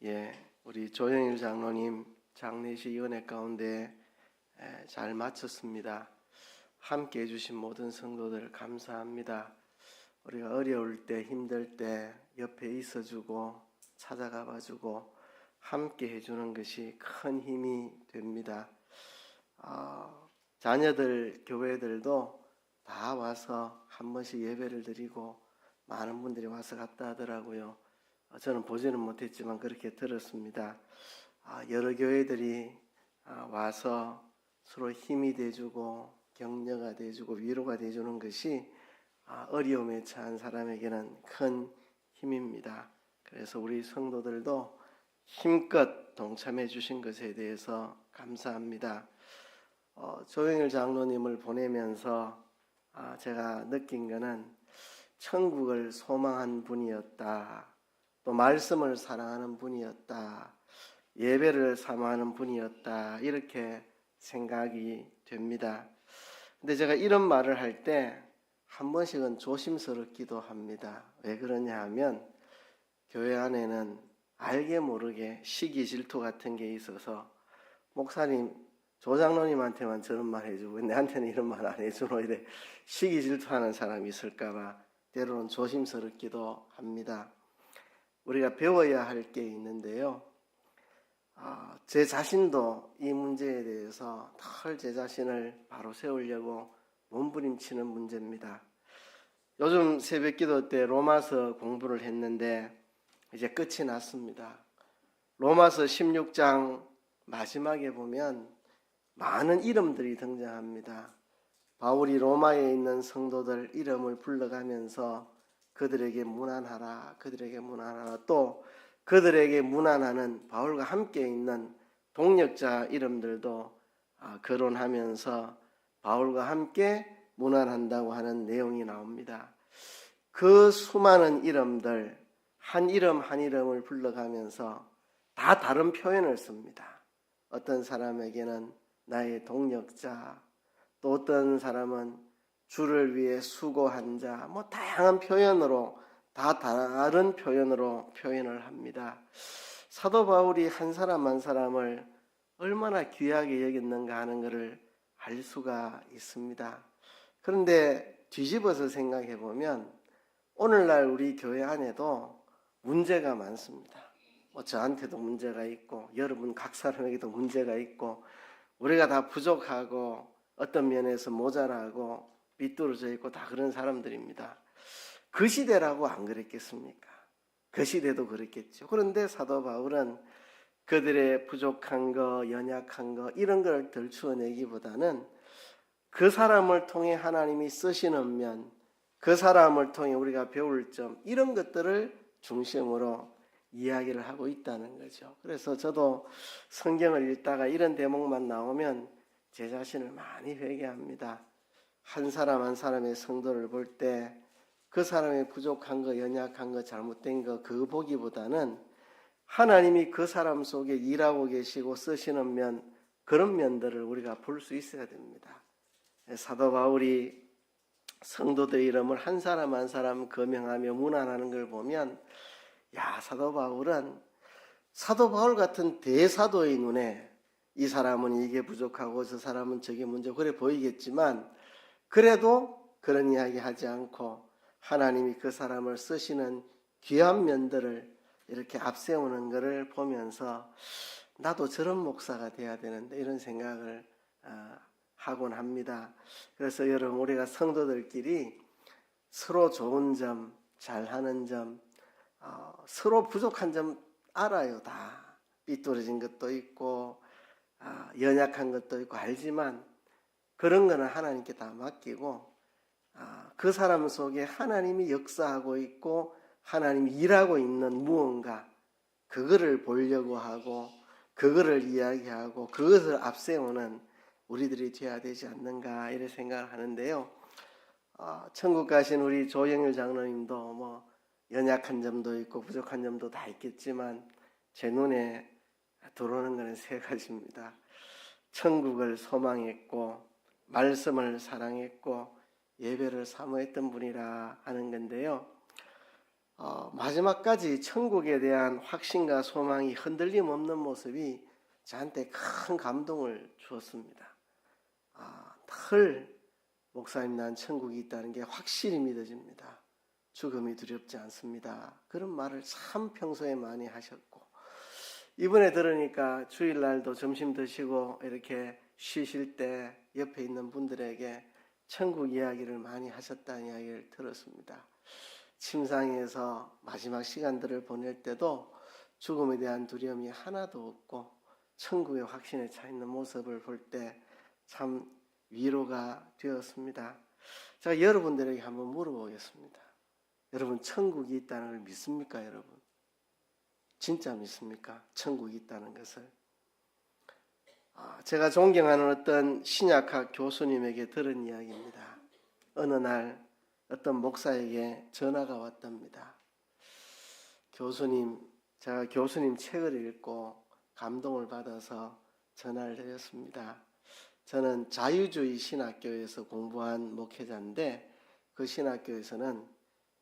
예, 우리 조영일 장로님 장례식 은혜 가운데 잘 마쳤습니다. 함께 해주신 모든 성도들 감사합니다. 우리가 어려울 때, 힘들 때 옆에 있어주고 찾아가 봐주고 함께 해주는 것이 큰 힘이 됩니다. 자녀들, 교회들도 다 와서 한 번씩 예배를 드리고 많은 분들이 와서 갔다 하더라고요. 저는 보지는 못했지만 그렇게 들었습니다. 여러 교회들이 와서 서로 힘이 돼주고 격려가 돼주고 위로가 돼주는 것이 어려움에 처한 사람에게는 큰 힘입니다. 그래서 우리 성도들도 힘껏 동참해 주신 것에 대해서 감사합니다. 조영일 장로님을 보내면서 제가 느낀 것은 천국을 소망한 분이었다. 또 말씀을 사랑하는 분이었다. 예배를 사모하는 분이었다. 이렇게 생각이 됩니다. 근데 제가 이런 말을 할 때 한 번씩은 조심스럽기도 합니다. 왜 그러냐 하면 교회 안에는 알게 모르게 시기 질투 같은 게 있어서 목사님, 조장로님한테만 저런 말 해주고 내한테는 이런 말 안 해주노 이래 시기 질투하는 사람이 있을까봐 때로는 조심스럽기도 합니다. 우리가 배워야 할 게 있는데요. 제 자신도 이 문제에 대해서 늘 제 자신을 바로 세우려고 몸부림치는 문제입니다. 요즘 새벽기도 때 로마서 공부를 했는데 이제 끝이 났습니다. 로마서 16장 마지막에 보면 많은 이름들이 등장합니다. 바울이 로마에 있는 성도들 이름을 불러가면서 그들에게 문안하라, 그들에게 문안하라, 또 그들에게 문안하는 바울과 함께 있는 동역자 이름들도 거론하면서 바울과 함께 문안한다고 하는 내용이 나옵니다. 그 수많은 이름들 한 이름 한 이름을 불러가면서 다 다른 표현을 씁니다. 어떤 사람에게는 나의 동역자, 또 어떤 사람은 주를 위해 수고한 자, 다양한 표현으로 다 다른 표현으로 표현을 합니다. 사도 바울이 한 사람 한 사람을 얼마나 귀하게 여겼는가 하는 것을 알 수가 있습니다. 그런데 뒤집어서 생각해 보면 오늘날 우리 교회 안에도 문제가 많습니다. 저한테도 문제가 있고 여러분 각 사람에게도 문제가 있고 우리가 다 부족하고 어떤 면에서 모자라고 삐뚤어져 있고 다 그런 사람들입니다. 그 시대라고 안 그랬겠습니까? 그 시대도 그랬겠죠. 그런데 사도 바울은 그들의 부족한 거, 연약한 거 이런 걸 들추어내기보다는 그 사람을 통해 하나님이 쓰시는 면, 그 사람을 통해 우리가 배울 점 이런 것들을 중심으로 이야기를 하고 있다는 거죠. 그래서 저도 성경을 읽다가 이런 대목만 나오면 제 자신을 많이 회개합니다. 한 사람 한 사람의 성도를 볼 때 그 사람의 부족한 거, 연약한 거, 잘못된 거 그거 보기보다는 하나님이 그 사람 속에 일하고 계시고 쓰시는 면 그런 면들을 우리가 볼 수 있어야 됩니다. 사도 바울이 성도들 이름을 한 사람 한 사람 거명하며 문안하는 걸 보면 사도 바울은 사도 바울 같은 대사도의 눈에 이 사람은 이게 부족하고 저 사람은 저게 문제고 그래 보이겠지만 그래도 그런 이야기 하지 않고 하나님이 그 사람을 쓰시는 귀한 면들을 이렇게 앞세우는 것을 보면서 나도 저런 목사가 돼야 되는데 이런 생각을 하곤 합니다. 그래서 여러분 우리가 성도들끼리 서로 좋은 점, 잘하는 점, 서로 부족한 점 알아요. 다 삐뚤어진 것도 있고 연약한 것도 있고 알지만 그런 거는 하나님께 다 맡기고 그 사람 속에 하나님이 역사하고 있고 하나님이 일하고 있는 무언가 그거를 보려고 하고 그거를 이야기하고 그것을 앞세우는 우리들이 되어야 되지 않는가 이런 생각을 하는데요. 천국 가신 우리 조영일 장로님도 연약한 점도 있고 부족한 점도 다 있겠지만 제 눈에 들어오는 것은 세 가지입니다. 천국을 소망했고 말씀을 사랑했고 예배를 사모했던 분이라 하는 건데요. 마지막까지 천국에 대한 확신과 소망이 흔들림 없는 모습이 저한테 큰 감동을 주었습니다. 늘 목사님 난 천국이 있다는 게 확실히 믿어집니다. 죽음이 두렵지 않습니다. 그런 말을 참 평소에 많이 하셨고 이번에 들으니까 주일날도 점심 드시고 이렇게 쉬실 때 옆에 있는 분들에게 천국 이야기를 많이 하셨다는 이야기를 들었습니다. 침상에서 마지막 시간들을 보낼 때도 죽음에 대한 두려움이 하나도 없고 천국의 확신에 차 있는 모습을 볼 때 참 위로가 되었습니다. 제가 여러분들에게 한번 물어보겠습니다. 여러분 천국이 있다는 걸 믿습니까, 여러분? 진짜 믿습니까? 천국이 있다는 것을. 제가 존경하는 어떤 신약학 교수님에게 들은 이야기입니다. 어느 날 어떤 목사에게 전화가 왔답니다. 제가 교수님 책을 읽고 감동을 받아서 전화를 드렸습니다. 저는 자유주의 신학교에서 공부한 목회자인데 그 신학교에서는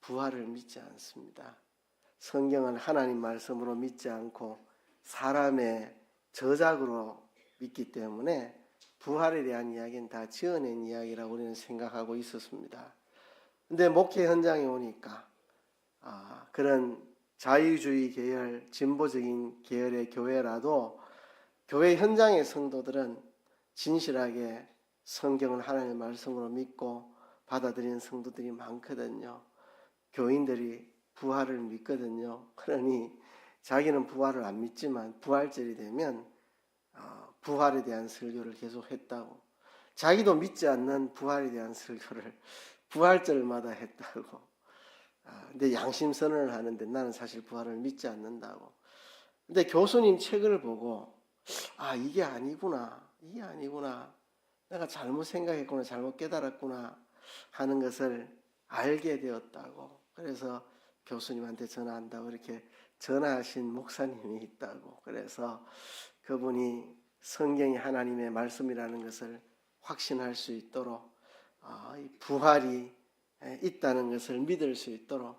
부활을 믿지 않습니다. 성경을 하나님 말씀으로 믿지 않고 사람의 저작으로 믿기 때문에 부활에 대한 이야기는 다 지어낸 이야기라고 우리는 생각하고 있었습니다. 근데 목회 현장에 오니까 그런 자유주의 계열, 진보적인 계열의 교회라도 교회 현장의 성도들은 진실하게 성경을 하나님의 말씀으로 믿고 받아들이는 성도들이 많거든요. 교인들이 부활을 믿거든요. 그러니 자기는 부활을 안 믿지만 부활절이 되면 부활에 대한 설교를 계속 했다고. 자기도 믿지 않는 부활에 대한 설교를 부활절마다 했다고. 근데 양심 선언을 하는데 나는 사실 부활을 믿지 않는다고. 근데 교수님 책을 보고 이게 아니구나. 내가 잘못 생각했구나. 잘못 깨달았구나 하는 것을 알게 되었다고. 그래서 교수님한테 전화한다고 이렇게 전화하신 목사님이 있다고. 그래서 그분이 성경이 하나님의 말씀이라는 것을 확신할 수 있도록 부활이 있다는 것을 믿을 수 있도록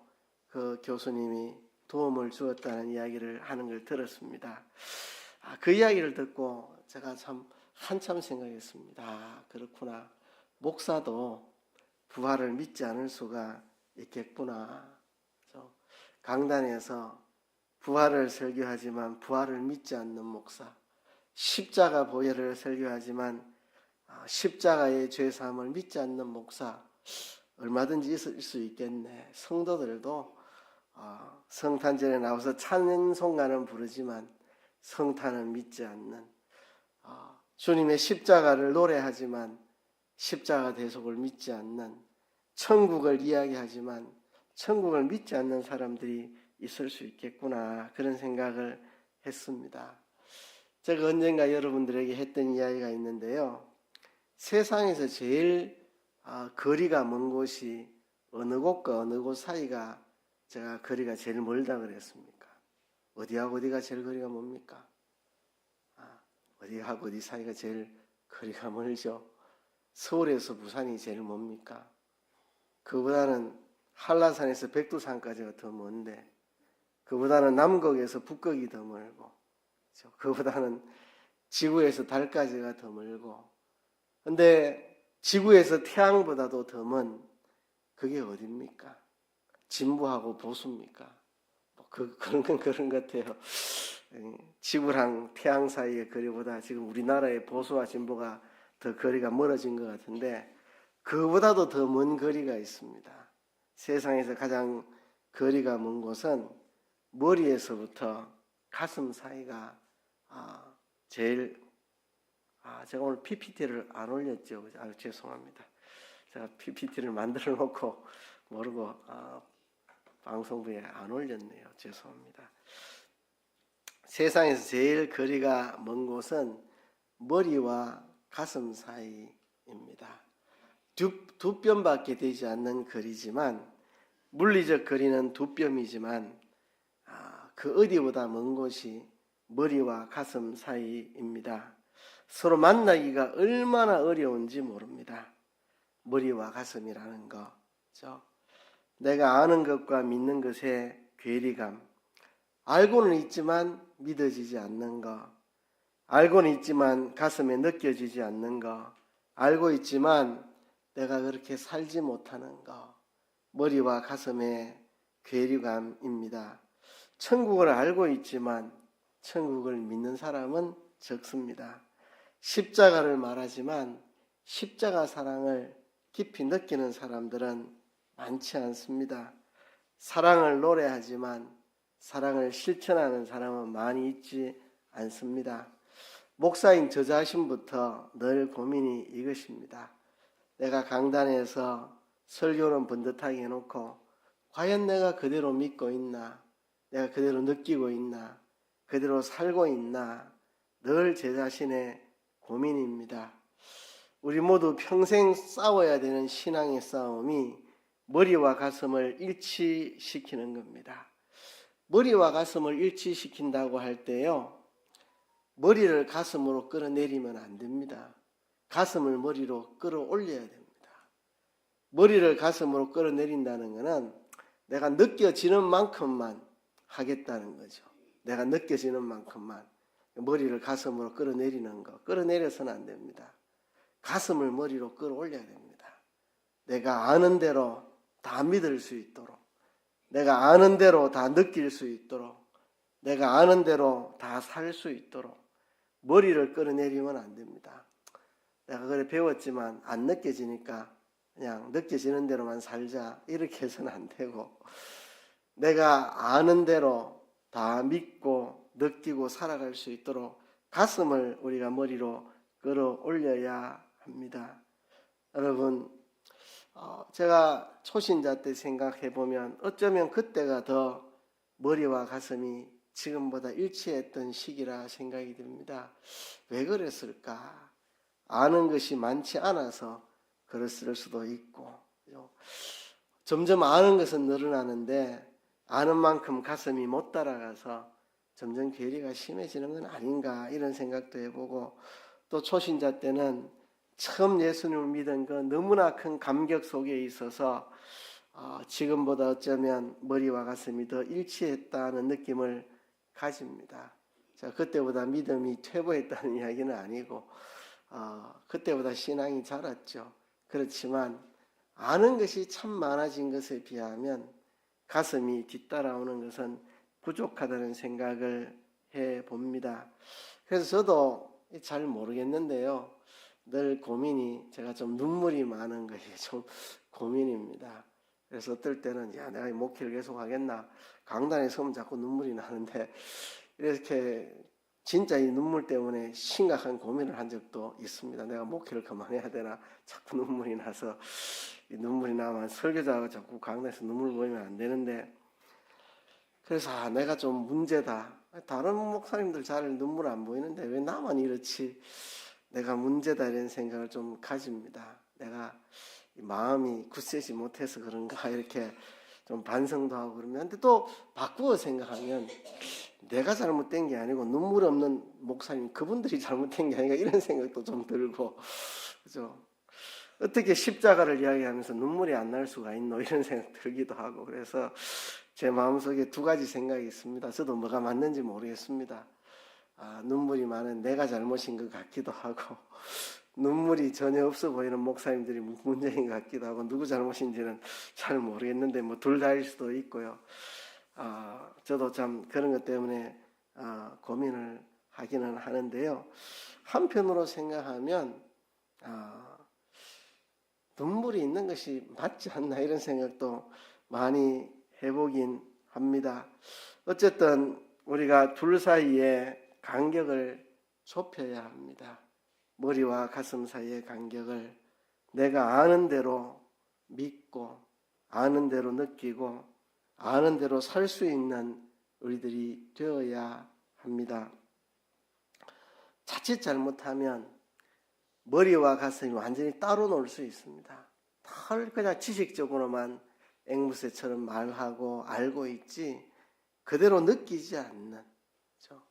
그 교수님이 도움을 주었다는 이야기를 하는 걸 들었습니다. 그 이야기를 듣고 제가 참 한참 생각했습니다. 그렇구나. 목사도 부활을 믿지 않을 수가 있겠구나. 강단에서 부활을 설교하지만 부활을 믿지 않는 목사, 십자가 보혈을 설교하지만 십자가의 죄사함을 믿지 않는 목사 얼마든지 있을 수 있겠네. 성도들도 성탄절에 나와서 찬송가는 부르지만 성탄은 믿지 않는, 주님의 십자가를 노래하지만 십자가 대속을 믿지 않는, 천국을 이야기하지만 천국을 믿지 않는 사람들이 있을 수 있겠구나, 그런 생각을 했습니다. 제가 언젠가 여러분들에게 했던 이야기가 있는데요. 세상에서 제일 거리가 먼 곳이 어느 곳과 어느 곳 사이가 제가 거리가 제일 멀다 그랬습니까? 어디하고 어디가 제일 거리가 뭡니까? 어디하고 어디 사이가 제일 거리가 멀죠? 서울에서 부산이 제일 멉니까? 그보다는 한라산에서 백두산까지가 더 먼데, 그보다는 남극에서 북극이 더 멀고, 그보다는 지구에서 달까지가 더 멀고, 근데 지구에서 태양보다도 더 먼 그게 어딥니까? 진보하고 보수입니까? 그런 건 그런 것 같아요. 지구랑 태양 사이의 거리보다 지금 우리나라의 보수와 진보가 더 거리가 멀어진 것 같은데, 그보다도 더 먼 거리가 있습니다. 세상에서 가장 거리가 먼 곳은 머리에서부터 가슴 사이가 제일, 제가 오늘 PPT를 안 올렸죠. 죄송합니다. 제가 PPT를 만들어 놓고 모르고 방송부에 안 올렸네요. 죄송합니다. 세상에서 제일 거리가 먼 곳은 머리와 가슴 사이입니다. 두 뼘밖에 되지 않는 거리지만, 물리적 거리는 두 뼘이지만 그 어디보다 먼 곳이 머리와 가슴 사이입니다. 서로 만나기가 얼마나 어려운지 모릅니다. 머리와 가슴이라는 거죠. 내가 아는 것과 믿는 것의 괴리감, 알고는 있지만 믿어지지 않는 것, 알고는 있지만 가슴에 느껴지지 않는 것, 알고 있지만 내가 그렇게 살지 못하는 것, 머리와 가슴의 괴리감입니다. 천국을 알고 있지만 천국을 믿는 사람은 적습니다. 십자가를 말하지만 십자가 사랑을 깊이 느끼는 사람들은 많지 않습니다. 사랑을 노래하지만 사랑을 실천하는 사람은 많이 있지 않습니다. 목사인 저 자신부터 늘 고민이 이것입니다. 내가 강단에서 설교는 번듯하게 해놓고 과연 내가 그대로 믿고 있나? 내가 그대로 느끼고 있나? 그대로 살고 있나? 늘 제 자신의 고민입니다. 우리 모두 평생 싸워야 되는 신앙의 싸움이 머리와 가슴을 일치시키는 겁니다. 머리와 가슴을 일치시킨다고 할 때요, 머리를 가슴으로 끌어내리면 안 됩니다. 가슴을 머리로 끌어올려야 됩니다. 머리를 가슴으로 끌어내린다는 것은 내가 느껴지는 만큼만 하겠다는 거죠. 내가 느껴지는 만큼만. 머리를 가슴으로 끌어내리는 거. 끌어내려서는 안 됩니다. 가슴을 머리로 끌어올려야 됩니다. 내가 아는 대로 다 믿을 수 있도록, 내가 아는 대로 다 느낄 수 있도록, 내가 아는 대로 다 살 수 있도록 머리를 끌어내리면 안 됩니다. 내가 그래 배웠지만 안 느껴지니까 그냥 느껴지는 대로만 살자, 이렇게 해서는 안 되고, 내가 아는 대로 다 믿고 느끼고 살아갈 수 있도록 가슴을 우리가 머리로 끌어올려야 합니다. 여러분, 제가 초신자 때 생각해 보면 어쩌면 그때가 더 머리와 가슴이 지금보다 일치했던 시기라 생각이 듭니다. 왜 그랬을까? 아는 것이 많지 않아서 그랬을 수도 있고, 점점 아는 것은 늘어나는데 아는 만큼 가슴이 못 따라가서 점점 괴리가 심해지는 건 아닌가, 이런 생각도 해보고, 또 초신자 때는 처음 예수님을 믿은 그 너무나 큰 감격 속에 있어서 지금보다 어쩌면 머리와 가슴이 더 일치했다는 느낌을 가집니다. 자, 그때보다 믿음이 퇴보했다는 이야기는 아니고 그때보다 신앙이 자랐죠. 그렇지만 아는 것이 참 많아진 것에 비하면 가슴이 뒤따라오는 것은 부족하다는 생각을 해봅니다. 그래서 저도 잘 모르겠는데요, 늘 고민이, 제가 좀 눈물이 많은 것이 좀 고민입니다. 그래서 어떨 때는 내가 이 목회를 계속 하겠나, 강단에 서면 자꾸 눈물이 나는데, 이렇게 진짜 이 눈물 때문에 심각한 고민을 한 적도 있습니다. 내가 목회를 그만해야 되나, 자꾸 눈물이 나서, 이 눈물이 나면 설교자가 자꾸 강단에서 눈물 보이면 안 되는데, 그래서 내가 좀 문제다. 다른 목사님들 잘 눈물 안 보이는데 왜 나만 이렇지? 내가 문제다, 이런 생각을 좀 가집니다. 내가 마음이 굳세지 못해서 그런가, 이렇게 좀 반성도 하고 그러면. 근데 또 바꾸어 생각하면 내가 잘못된 게 아니고 눈물 없는 목사님, 그분들이 잘못된 게 아닌가, 이런 생각도 좀 들고, 그죠? 어떻게 십자가를 이야기하면서 눈물이 안 날 수가 있노, 이런 생각 들기도 하고. 그래서 제 마음속에 두 가지 생각이 있습니다. 저도 뭐가 맞는지 모르겠습니다. 눈물이 많은 내가 잘못인 것 같기도 하고, 눈물이 전혀 없어 보이는 목사님들이 문제인 것 같기도 하고, 누구 잘못인지는 잘 모르겠는데 뭐 둘 다일 수도 있고요. 저도 참 그런 것 때문에 고민을 하기는 하는데요. 한편으로 생각하면 눈물이 있는 것이 맞지 않나, 이런 생각도 많이 해보긴 합니다. 어쨌든 우리가 둘 사이에 간격을 좁혀야 합니다. 머리와 가슴 사이의 간격을 내가 아는 대로 믿고, 아는 대로 느끼고, 아는 대로 살 수 있는 우리들이 되어야 합니다. 자칫 잘못하면 머리와 가슴이 완전히 따로 놀 수 있습니다. 털 그냥 지식적으로만 앵무새처럼 말하고 알고 있지 그대로 느끼지 않는, 그렇죠?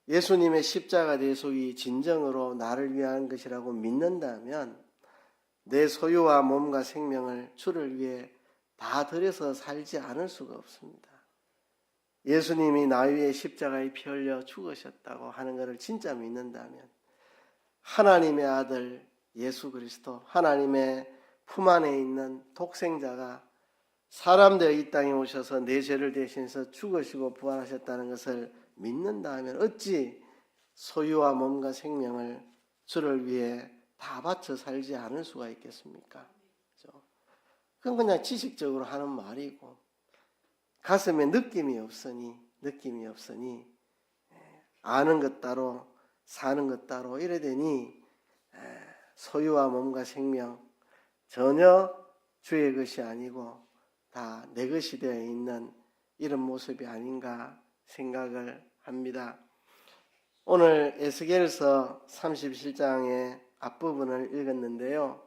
예수님의 십자가 대속이 진정으로 나를 위한 것이라고 믿는다면 내 소유와 몸과 생명을 주를 위해 다 들여서 살지 않을 수가 없습니다. 예수님이 나 위에 십자가에 피 흘려 죽으셨다고 하는 것을 진짜 믿는다면 하나님의 아들 예수 그리스도, 하나님의 품 안에 있는 독생자가 사람 되어 이 땅에 오셔서 내 죄를 대신해서 죽으시고 부활하셨다는 것을 믿는다면 어찌 소유와 몸과 생명을 주를 위해 다 바쳐 살지 않을 수가 있겠습니까? 그렇죠? 그건 그냥 지식적으로 하는 말이고 가슴에 느낌이 없으니 아는 것 따로 사는 것 따로 이래 되니 소유와 몸과 생명 전혀 주의 것이 아니고 다 내 것이 되어 있는 이런 모습이 아닌가 생각을 합니다. 오늘 에스겔서 37장의 앞부분을 읽었는데요.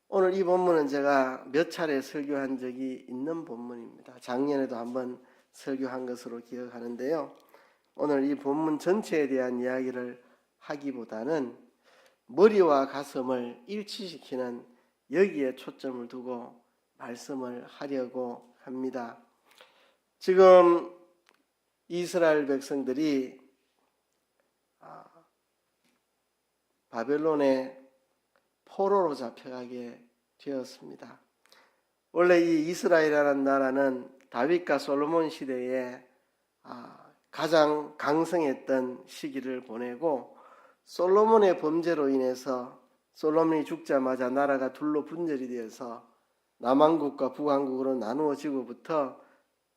오늘 이 본문은 제가 몇 차례 설교한 적이 있는 본문입니다. 작년에도 한번 설교한 것으로 기억하는데요. 오늘 이 본문 전체에 대한 이야기를 하기보다는 머리와 가슴을 일치시키는 여기에 초점을 두고 말씀을 하려고 합니다. 지금 이스라엘 백성들이 바벨론의 포로로 잡혀가게 되었습니다. 원래 이 이스라엘이라는 나라는 다윗과 솔로몬 시대에 가장 강성했던 시기를 보내고 솔로몬의 범죄로 인해서 솔로몬이 죽자마자 나라가 둘로 분열이 되어서 남왕국과 북왕국으로 나누어지고부터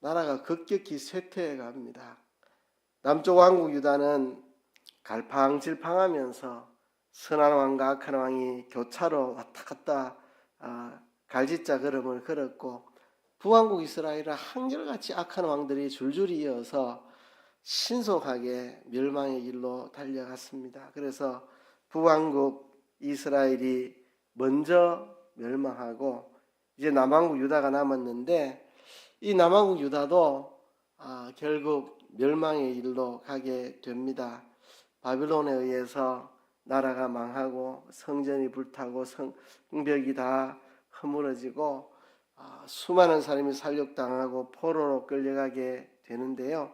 나라가 급격히 쇠퇴해 갑니다. 남쪽 왕국 유다는 갈팡질팡하면서 선한 왕과 악한 왕이 교차로 왔다 갔다 갈짓자 걸음을 걸었고 북왕국 이스라엘은 한결같이 악한 왕들이 줄줄이 이어서 신속하게 멸망의 길로 달려갔습니다. 그래서 북왕국 이스라엘이 먼저 멸망하고 이제 남왕국 유다가 남았는데 이 남왕국 유다도 결국 멸망의 길로 가게 됩니다. 바빌론에 의해서 나라가 망하고 성전이 불타고 성벽이 다 허물어지고 수많은 사람이 살육당하고 포로로 끌려가게 되는데요.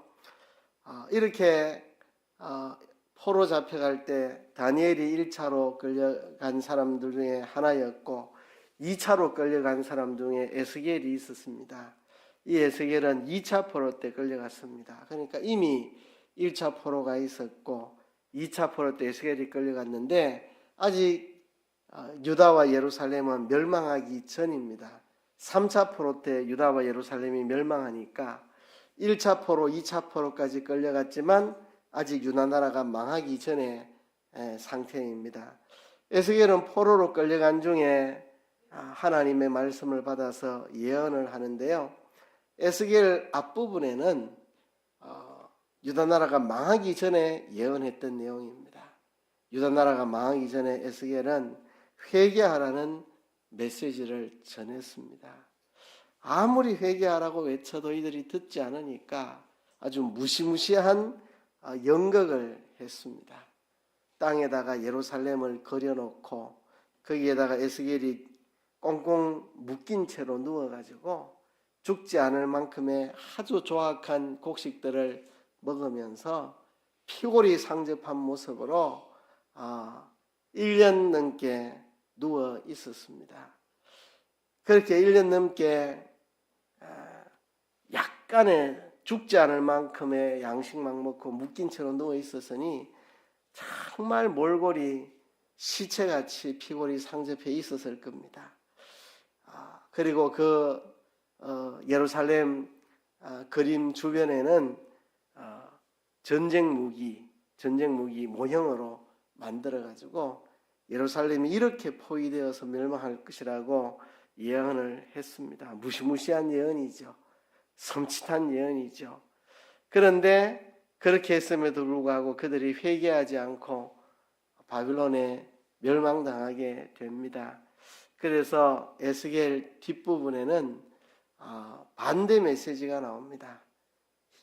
이렇게 포로 잡혀갈 때 다니엘이 1차로 끌려간 사람들 중에 하나였고 2차로 끌려간 사람 중에 에스겔이 있었습니다. 이 에스겔은 2차 포로 때 끌려갔습니다. 그러니까 이미 1차 포로가 있었고 2차 포로 때 에스겔이 끌려갔는데 아직 유다와 예루살렘은 멸망하기 전입니다. 3차 포로 때 유다와 예루살렘이 멸망하니까 1차 포로, 2차 포로까지 끌려갔지만 아직 유다 나라가 망하기 전의 상태입니다. 에스겔은 포로로 끌려간 중에 하나님의 말씀을 받아서 예언을 하는데요. 에스겔 앞부분에는 유다 나라가 망하기 전에 예언했던 내용입니다. 유다 나라가 망하기 전에 에스겔은 회개하라는 메시지를 전했습니다. 아무리 회개하라고 외쳐도 이들이 듣지 않으니까 아주 무시무시한 연극을 했습니다. 땅에다가 예루살렘을 그려놓고 거기에다가 에스겔이 꽁꽁 묶인 채로 누워가지고 죽지 않을 만큼의 아주 조악한 곡식들을 먹으면서 피골이 상접한 모습으로 1년 넘게 누워 있었습니다. 그렇게 1년 넘게 약간의 죽지 않을 만큼의 양식만 먹고 묶인 채로 누워 있었으니 정말 몰골이 시체같이 피골이 상접해 있었을 겁니다. 그리고 그 예루살렘 그림 주변에는 전쟁 무기 모형으로 만들어 가지고 예루살렘이 이렇게 포위되어서 멸망할 것이라고 예언을 했습니다. 무시무시한 예언이죠. 섬찟한 예언이죠. 그런데 그렇게 했음에도 불구하고 그들이 회개하지 않고 바빌론에 멸망당하게 됩니다. 그래서 에스겔 뒷부분에는 반대 메시지가 나옵니다.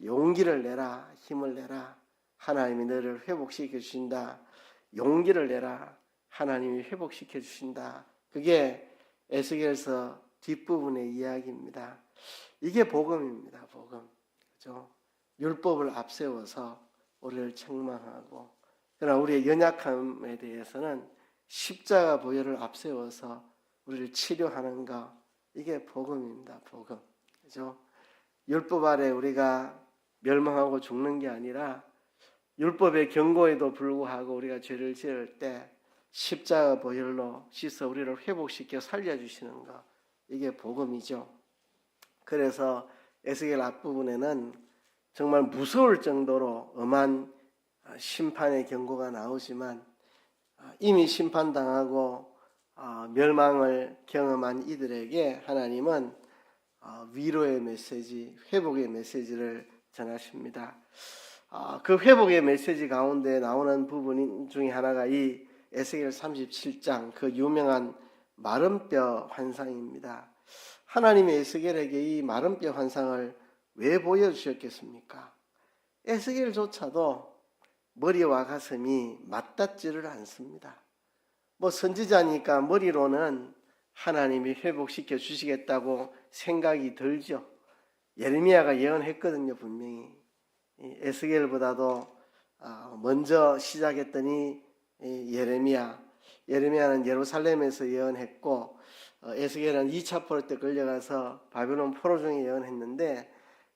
용기를 내라, 힘을 내라. 하나님이 너를 회복시켜 주신다. 용기를 내라. 하나님이 회복시켜 주신다. 그게 에스겔서 뒷부분의 이야기입니다. 이게 복음입니다. 복음. 그죠? 율법을 앞세워서 우리를 책망하고, 그러나 우리의 연약함에 대해서는 십자가 보혈을 앞세워서 우리를 치료하는 것, 이게 복음입니다. 복음. 그죠? 율법 아래 우리가 멸망하고 죽는 게 아니라 율법의 경고에도 불구하고 우리가 죄를 지을 때 십자가 보혈로 씻어 우리를 회복시켜 살려주시는 것, 이게 복음이죠. 그래서 에스겔 앞부분에는 정말 무서울 정도로 엄한 심판의 경고가 나오지만 이미 심판당하고 멸망을 경험한 이들에게 하나님은 위로의 메시지, 회복의 메시지를 전하십니다. 그 회복의 메시지 가운데 나오는 부분 중에 하나가 이 에스겔 37장 그 유명한 마른뼈 환상입니다. 하나님이 에스겔에게 이 마른뼈 환상을 왜 보여주셨겠습니까? 에스겔조차도 머리와 가슴이 맞닿지를 않습니다. 선지자니까 머리로는 하나님이 회복시켜 주시겠다고 생각이 들죠. 예레미야가 예언했거든요, 분명히. 에스겔보다도 먼저 시작했더니 예레미야는 예루살렘에서 예언했고, 에스겔은 2차 포로 때 끌려가서 바벨론 포로 중에 예언했는데,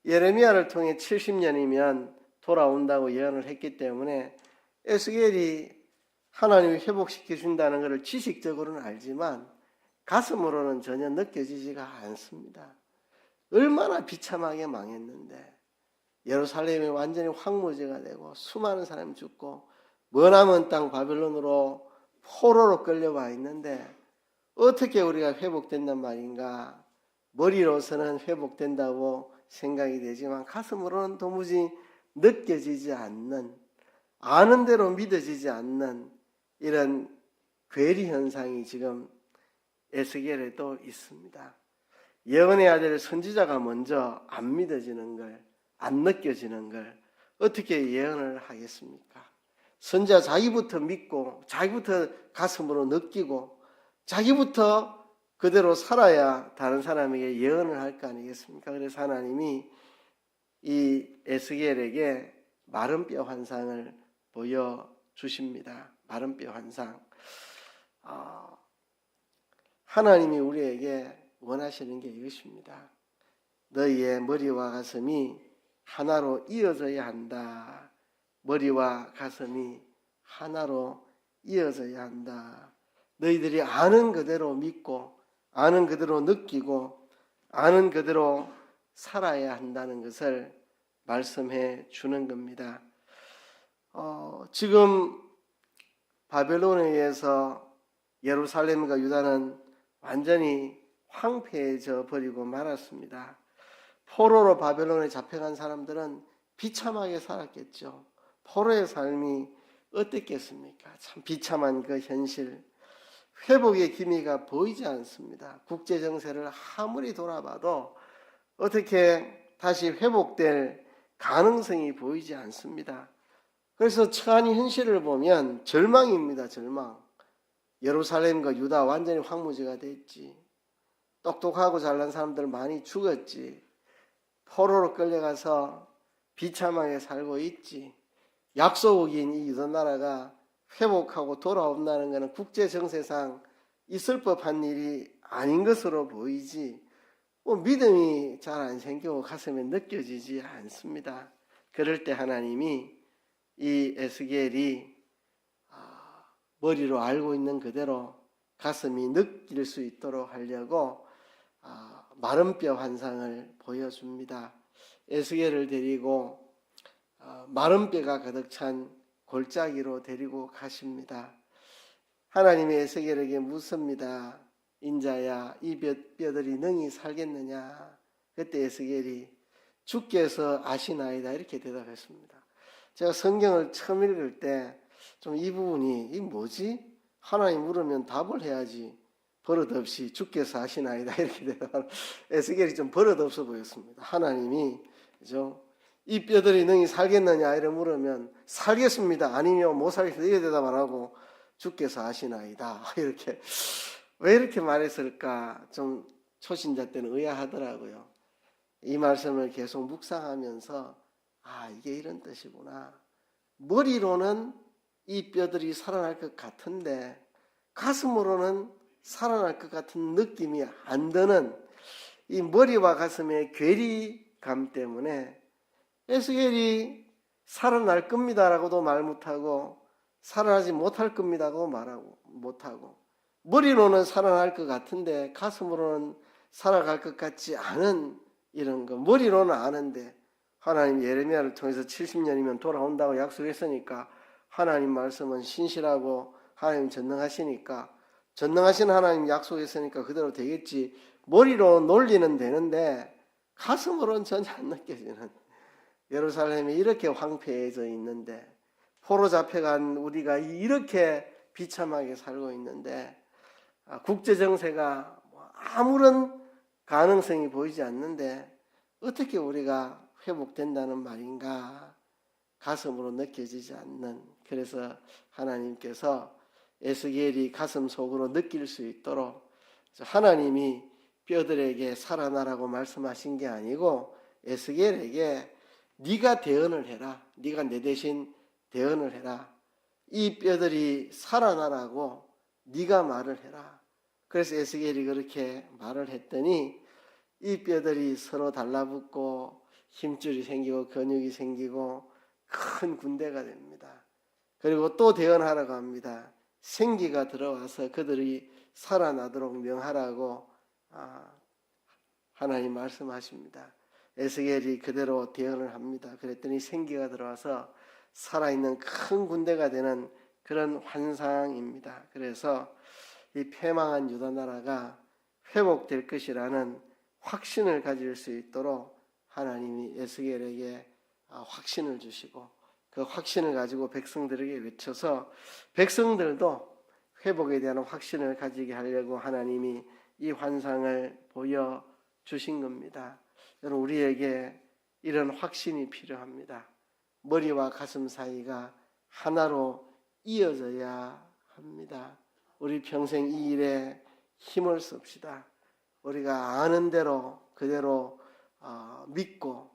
예레미야를 통해 70년이면 돌아온다고 예언을 했기 때문에 에스겔이 하나님이 회복시켜 준다는 것을 지식적으로는 알지만 가슴으로는 전혀 느껴지지가 않습니다. 얼마나 비참하게 망했는데 예루살렘이 완전히 황무지가 되고 수많은 사람이 죽고 머나먼 땅 바벨론으로 포로로 끌려와 있는데 어떻게 우리가 회복된단 말인가? 머리로서는 회복된다고 생각이 되지만 가슴으로는 도무지 느껴지지 않는, 아는 대로 믿어지지 않는 이런 괴리 현상이 지금 에스겔에도 있습니다. 예언의 아들 선지자가 먼저 안 믿어지는 걸, 안 느껴지는 걸 어떻게 예언을 하겠습니까? 선지자 자기부터 믿고 자기부터 가슴으로 느끼고 자기부터 그대로 살아야 다른 사람에게 예언을 할 거 아니겠습니까? 그래서 하나님이 이 에스겔에게 마른뼈 환상을 보여주십니다. 마른뼈 환상. 하나님이 우리에게 원하시는 게 이것입니다. 너희의 머리와 가슴이 하나로 이어져야 한다. 머리와 가슴이 하나로 이어져야 한다. 너희들이 아는 그대로 믿고 아는 그대로 느끼고 아는 그대로 살아야 한다는 것을 말씀해 주는 겁니다. 지금 바벨론에 의해서 예루살렘과 유다는 완전히 황폐해져 버리고 말았습니다. 포로로 바벨론에 잡혀간 사람들은 비참하게 살았겠죠. 포로의 삶이 어땠겠습니까? 참 비참한 그 현실. 회복의 기미가 보이지 않습니다. 국제 정세를 아무리 돌아봐도 어떻게 다시 회복될 가능성이 보이지 않습니다. 그래서 처한 현실을 보면 절망입니다. 절망. 예루살렘과 유다 완전히 황무지가 됐지. 똑똑하고 잘난 사람들 많이 죽었지. 포로로 끌려가서 비참하게 살고 있지. 약속인 이 유다 나라가 회복하고 돌아온다는 것은 국제 정세상 있을 법한 일이 아닌 것으로 보이지 믿음이 잘 안 생기고 가슴에 느껴지지 않습니다. 그럴 때 하나님이 이 에스겔이 머리로 알고 있는 그대로 가슴이 느낄 수 있도록 하려고 마른뼈 환상을 보여줍니다. 에스겔을 데리고 마른뼈가 가득 찬 골짜기로 데리고 가십니다. 하나님이 에스겔에게 묻습니다. 인자야, 이 뼈들이 능히 살겠느냐? 그때 에스겔이 주께서 아시나이다 이렇게 대답했습니다. 제가 성경을 처음 읽을 때 좀 이 부분이 이 뭐지? 하나님 물으면 답을 해야지. 버릇없이 주께서 아시나이다 이렇게 대답하는 에스겔이 좀 버릇없어 보였습니다. 하나님이 그죠? 이 뼈들이 능히 살겠느냐 이렇게 물으면 살겠습니다. 아니면 못 살겠습니다. 이렇게 대답 안 하고 주께서 아시나이다 이렇게 왜 이렇게 말했을까 좀 초신자 때는 의아하더라고요. 이 말씀을 계속 묵상하면서 이게 이런 뜻이구나. 머리로는 이 뼈들이 살아날 것 같은데 가슴으로는 살아날 것 같은 느낌이 안 드는 이 머리와 가슴의 괴리감 때문에 에스겔이 살아날 겁니다라고도 말 못하고 살아나지 못할 겁니다라고 말하고 못하고 머리로는 살아날 것 같은데 가슴으로는 살아갈 것 같지 않은 이런 거. 머리로는 아는데 하나님 예레미야를 통해서 70년이면 돌아온다고 약속했으니까 하나님 말씀은 신실하고 하나님 전능하시니까 전능하신 하나님 약속했으니까 그대로 되겠지. 머리로 논리는 되는데 가슴으로는 전혀 안 느껴지는 예루살렘이 이렇게 황폐해져 있는데 포로 잡혀간 우리가 이렇게 비참하게 살고 있는데 국제 정세가 아무런 가능성이 보이지 않는데 어떻게 우리가 회복된다는 말인가 가슴으로 느껴지지 않는. 그래서 하나님께서 에스겔이 가슴 속으로 느낄 수 있도록 하나님이 뼈들에게 살아나라고 말씀하신 게 아니고 에스겔에게 네가 대언을 해라. 네가 내 대신 대언을 해라. 이 뼈들이 살아나라고 네가 말을 해라. 그래서 에스겔이 그렇게 말을 했더니 이 뼈들이 서로 달라붙고 힘줄이 생기고 근육이 생기고 큰 군대가 됩니다. 그리고 또 대언하라고 합니다. 생기가 들어와서 그들이 살아나도록 명하라고 하나님 말씀하십니다. 에스겔이 그대로 대언을 합니다. 그랬더니 생기가 들어와서 살아있는 큰 군대가 되는 그런 환상입니다. 그래서 이 패망한 유다 나라가 회복될 것이라는 확신을 가질 수 있도록 하나님이 에스겔에게 확신을 주시고 그 확신을 가지고 백성들에게 외쳐서 백성들도 회복에 대한 확신을 가지게 하려고 하나님이 이 환상을 보여주신 겁니다. 여러분, 우리에게 이런 확신이 필요합니다. 머리와 가슴 사이가 하나로 이어져야 합니다. 우리 평생 이 일에 힘을 씁시다. 우리가 아는 대로 그대로 믿고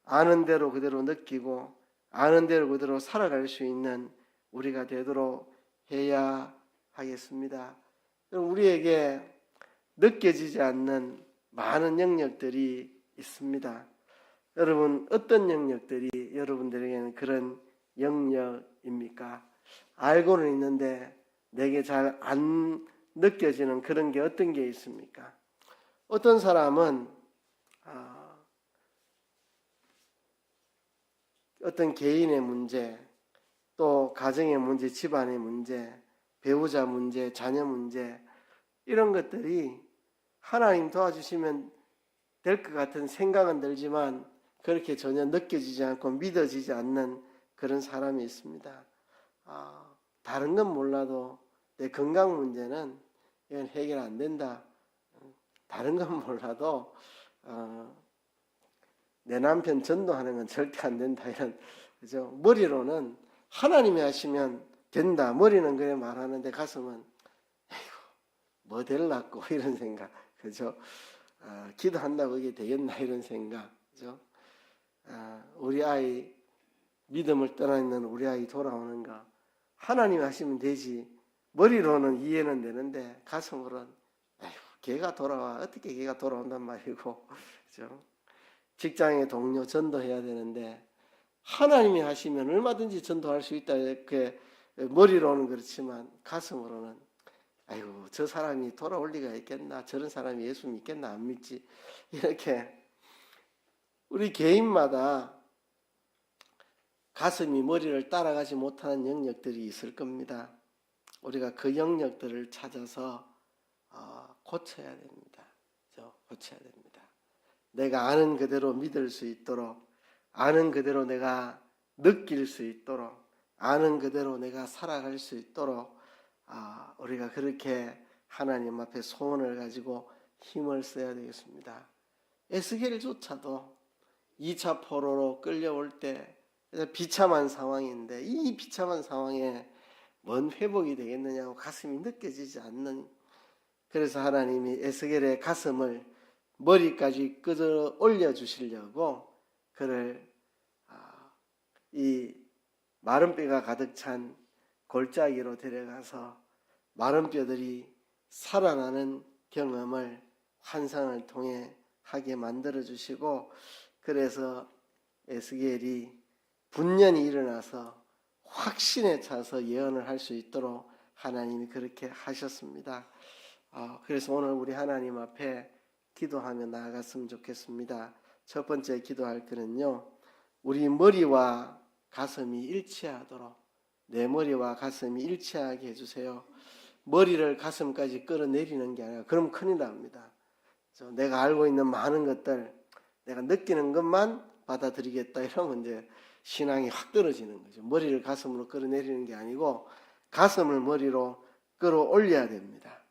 아는 대로 그대로 느끼고 아는 대로 그대로 살아갈 수 있는 우리가 되도록 해야 하겠습니다. 우리에게 느껴지지 않는 많은 영역들이 있습니다. 여러분, 어떤 영역들이 여러분들에게는 그런 영역입니까? 알고는 있는데 내게 잘 안 느껴지는 그런 게 어떤 게 있습니까? 어떤 사람은 어떤 개인의 문제, 또 가정의 문제, 집안의 문제, 배우자 문제, 자녀 문제 이런 것들이 하나님 도와주시면 될 것 같은 생각은 들지만 그렇게 전혀 느껴지지 않고 믿어지지 않는 그런 사람이 있습니다. 다른 건 몰라도 내 건강 문제는 이건 해결 안 된다. 다른 건 몰라도 내 남편 전도하는 건 절대 안 된다. 이런 그죠? 머리로는 하나님이 하시면 된다. 머리는 그래 말하는데 가슴은 에이구 뭐 될라고 이런 생각. 그죠? 기도한다고 이게 되겠나 이런 생각. 그죠? 우리 아이 믿음을 떠나 있는 우리 아이 돌아오는가 하나님이 하시면 되지. 머리로는 이해는 되는데 가슴으로는 에휴, 걔가 돌아와. 어떻게 걔가 돌아온단 말이고. 그죠? 직장의 동료 전도해야 되는데 하나님이 하시면 얼마든지 전도할 수 있다. 이렇게 머리로는 그렇지만 가슴으로는 아이고 저 사람이 돌아올 리가 있겠나. 저런 사람이 예수 믿겠나 안 믿지. 이렇게 우리 개인마다 가슴이 머리를 따라가지 못하는 영역들이 있을 겁니다. 우리가 그 영역들을 찾아서 고쳐야 됩니다. 고쳐야 됩니다. 내가 아는 그대로 믿을 수 있도록, 아는 그대로 내가 느낄 수 있도록, 아는 그대로 내가 살아갈 수 있도록 우리가 그렇게 하나님 앞에 소원을 가지고 힘을 써야 되겠습니다. 에스겔조차도 2차 포로로 끌려올 때 비참한 상황인데 이 비참한 상황에 뭔 회복이 되겠느냐고 가슴이 느껴지지 않는. 그래서 하나님이 에스겔의 가슴을 머리까지 끌어 올려 주시려고 그를 이 마른 뼈가 가득 찬 골짜기로 데려가서 마른 뼈들이 살아나는 경험을 환상을 통해 하게 만들어 주시고, 그래서 에스겔이 분연히 일어나서 확신에 차서 예언을 할 수 있도록 하나님이 그렇게 하셨습니다. 그래서 오늘 우리 하나님 앞에 기도하며 나아갔으면 좋겠습니다. 첫 번째 기도할 거는요, 우리 머리와 가슴이 일치하도록, 내 머리와 가슴이 일치하게 해주세요. 머리를 가슴까지 끌어내리는 게 아니라 그럼 큰일 납니다. 내가 알고 있는 많은 것들, 내가 느끼는 것만 받아들이겠다 이러면 이제 신앙이 확 떨어지는 거죠. 머리를 가슴으로 끌어내리는 게 아니고 가슴을 머리로 끌어올려야 됩니다.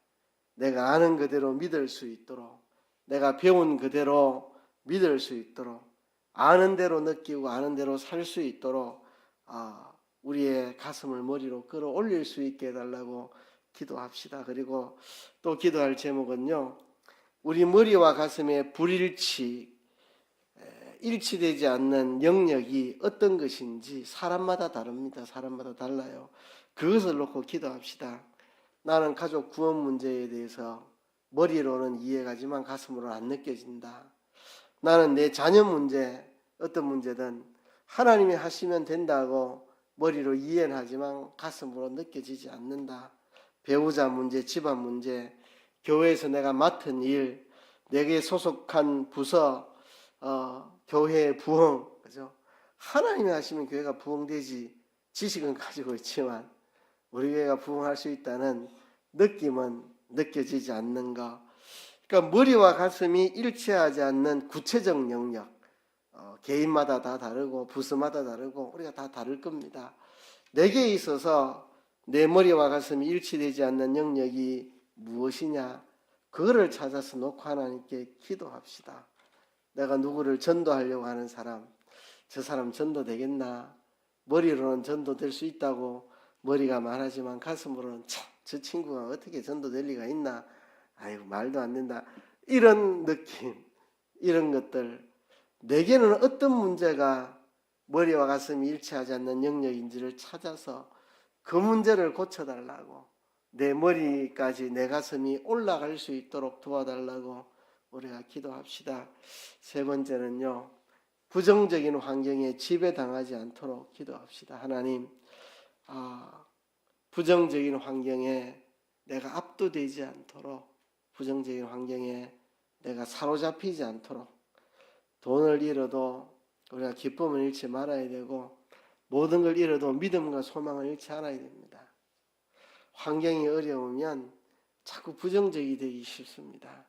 내가 아는 그대로 믿을 수 있도록, 내가 배운 그대로 믿을 수 있도록, 아는 대로 느끼고 아는 대로 살 수 있도록 우리의 가슴을 머리로 끌어올릴 수 있게 해달라고 기도합시다. 그리고 또 기도할 제목은요, 우리 머리와 가슴의 일치되지 않는 영역이 어떤 것인지 사람마다 다릅니다. 사람마다 달라요. 그것을 놓고 기도합시다. 나는 가족 구원 문제에 대해서 머리로는 이해가지만 가슴으로는 안 느껴진다. 나는 내 자녀 문제, 어떤 문제든 하나님이 하시면 된다고 머리로 이해는 하지만 가슴으로 느껴지지 않는다. 배우자 문제, 집안 문제, 교회에서 내가 맡은 일, 내게 소속한 부서, 교회의 부흥, 그죠? 하나님이 하시면 교회가 부흥되지. 지식은 가지고 있지만 우리 교회가 부흥할 수 있다는 느낌은 느껴지지 않는 것. 그러니까 머리와 가슴이 일치하지 않는 구체적 영역, 개인마다 다 다르고 부서마다 다르고 우리가 다 다를 겁니다. 내게 있어서 내 머리와 가슴이 일치되지 않는 영역이 무엇이냐, 그거를 찾아서 놓고 하나님께 기도합시다. 내가 누구를 전도하려고 하는 사람, 저 사람 전도되겠나? 머리로는 전도될 수 있다고 머리가 말하지만 가슴으로는 참, 저 친구가 어떻게 전도될 리가 있나? 아이고, 말도 안 된다. 이런 느낌, 이런 것들, 내게는 어떤 문제가 머리와 가슴이 일치하지 않는 영역인지를 찾아서 그 문제를 고쳐달라고, 내 머리까지 내 가슴이 올라갈 수 있도록 도와달라고 우리가 기도합시다. 세 번째는요, 부정적인 환경에 지배당하지 않도록 기도합시다. 하나님, 부정적인 환경에 내가 압도되지 않도록, 부정적인 환경에 내가 사로잡히지 않도록, 돈을 잃어도 우리가 기쁨을 잃지 말아야 되고, 모든 걸 잃어도 믿음과 소망을 잃지 않아야 됩니다. 환경이 어려우면 자꾸 부정적이 되기 쉽습니다.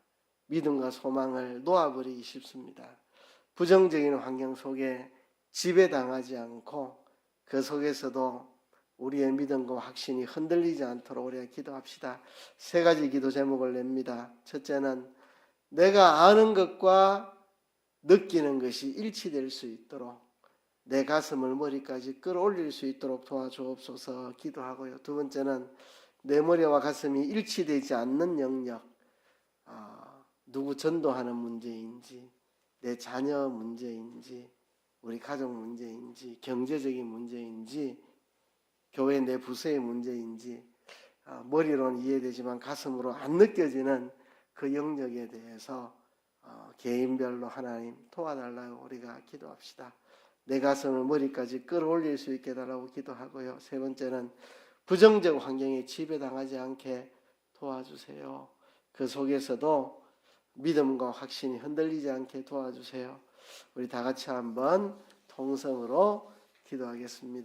믿음과 소망을 놓아버리기 쉽습니다. 부정적인 환경 속에 지배당하지 않고 그 속에서도 우리의 믿음과 확신이 흔들리지 않도록 우리가 기도합시다. 세 가지 기도 제목을 냅니다. 첫째는 내가 아는 것과 느끼는 것이 일치될 수 있도록 내 가슴을 머리까지 끌어올릴 수 있도록 도와주옵소서 기도하고요. 두 번째는 내 머리와 가슴이 일치되지 않는 영역, 누구 전도하는 문제인지, 내 자녀 문제인지, 우리 가족 문제인지, 경제적인 문제인지, 교회 내 부서의 문제인지, 머리로는 이해되지만 가슴으로 안 느껴지는 그 영역에 대해서 개인별로 하나님 도와달라고 우리가 기도합시다. 내 가슴을 머리까지 끌어올릴 수 있게 해달라고 기도하고요. 세 번째는 부정적 환경에 지배당하지 않게 도와주세요. 그 속에서도 믿음과 확신이 흔들리지 않게 도와주세요. 우리 다 같이 한번 통성으로 기도하겠습니다.